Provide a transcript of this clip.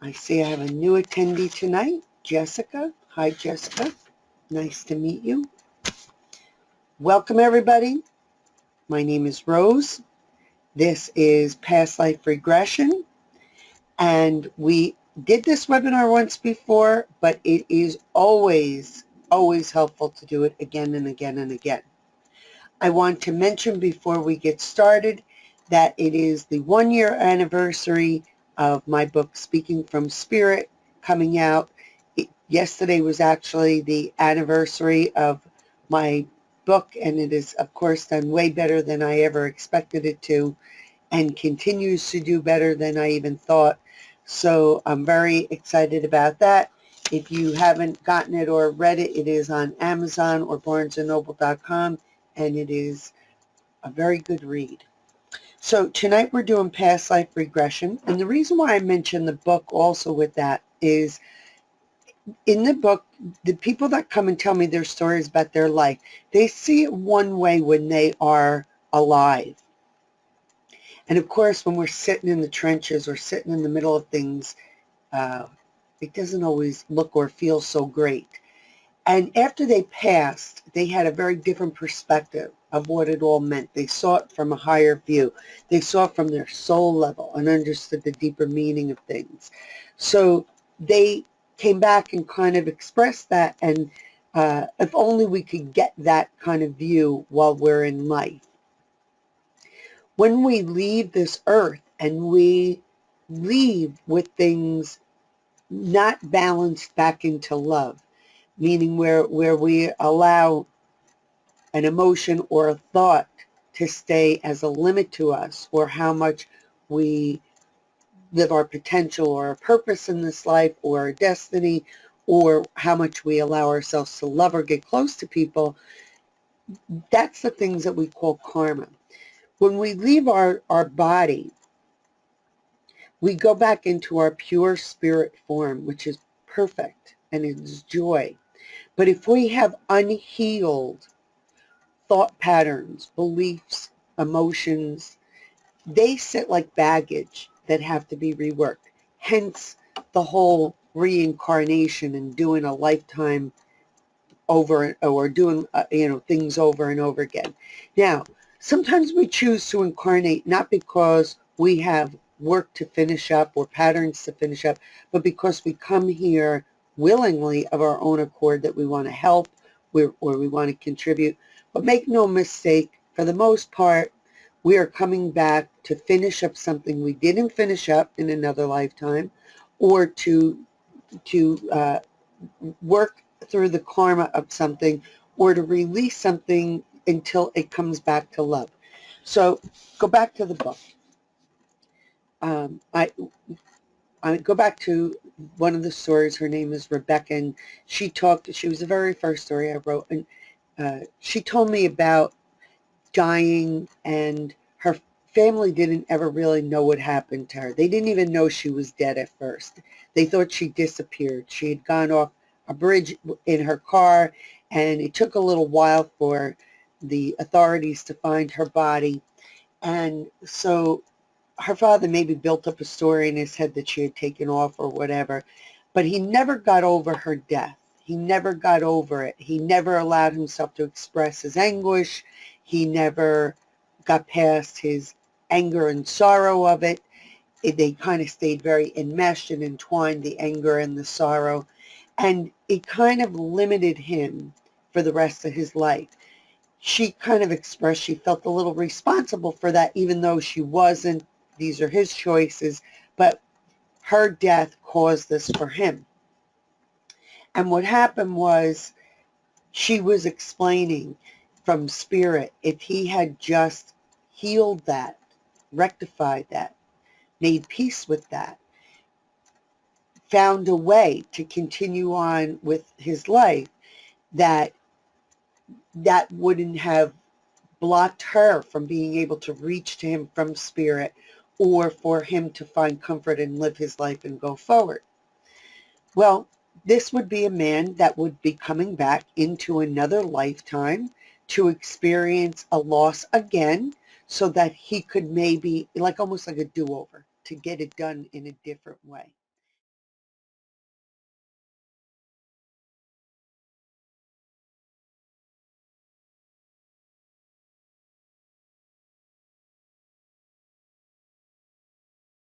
I see I have a new attendee tonight, Jessica. Hi, Jessica. Nice to meet you. Welcome, everybody. My name is Rose. This is Past Life Regression, and we did this webinar once before, but it is always helpful to do it again and again and again. I want to mention before we get started that it is the 1-year anniversary of my book, Speaking from Spirit, coming out. Yesterday was actually the anniversary of my book, and it is, of course, done way better than I ever expected it to, and continues to do better than I even thought. So I'm very excited about that. If you haven't gotten it or read it, it is on Amazon or barnesandnoble.com, and it is a very good read. So tonight we're doing past life regression, and the reason why I mentioned the book also with that is in the book, the people that come and tell me their stories about their life, they see it one way when they are alive. And of course, when we're sitting in the trenches or sitting in the middle of things, it doesn't always look or feel so great. And after they passed, they had a very different perspective of what it all meant. They saw it from a higher view. They saw it from their soul level and understood the deeper meaning of things. So they came back and kind of expressed that, and if only we could get that kind of view while we're in life. When we leave this earth and we leave with things not balanced back into love, meaning where we allow an emotion or a thought to stay as a limit to us, or how much we live our potential or our purpose in this life or our destiny, or how much we allow ourselves to love or get close to people, that's the things that we call karma. When we leave our body, we go back into our pure spirit form, which is perfect and it's joy. But if we have unhealed thought patterns, beliefs, emotions, they sit like baggage that have to be reworked. Hence the whole reincarnation and doing a lifetime over, or doing things over and over again. Now, sometimes we choose to incarnate not because we have work to finish up or patterns to finish up, but because we come here willingly of our own accord, that we want to help or we want to contribute. But make no mistake, for the most part, we are coming back to finish up something we didn't finish up in another lifetime, or to work through the karma of something, or to release something until it comes back to love. So go back to the book. I go back to one of the stories. Her name is Rebecca, and she was the very first story I wrote, and she told me about dying, and her family didn't ever really know what happened to her. They didn't even know she was dead at first. They thought she disappeared. She had gone off a bridge in her car, and it took a little while for the authorities to find her body. And so her father maybe built up a story in his head that she had taken off or whatever, but he never got over her death. He never got over it. He never allowed himself to express his anguish. He never got past his anger and sorrow of it. They kind of stayed very enmeshed and entwined, the anger and the sorrow. And it kind of limited him for the rest of his life. She kind of expressed she felt a little responsible for that, even though she wasn't. These are his choices, but her death caused this for him. And what happened was, she was explaining from spirit, if he had just healed that, rectified that, made peace with that, found a way to continue on with his life, that wouldn't have blocked her from being able to reach to him from spirit, or for him to find comfort and live his life and go forward. Well, this would be a man that would be coming back into another lifetime to experience a loss again, so that he could maybe, like almost like a do-over, to get it done in a different way.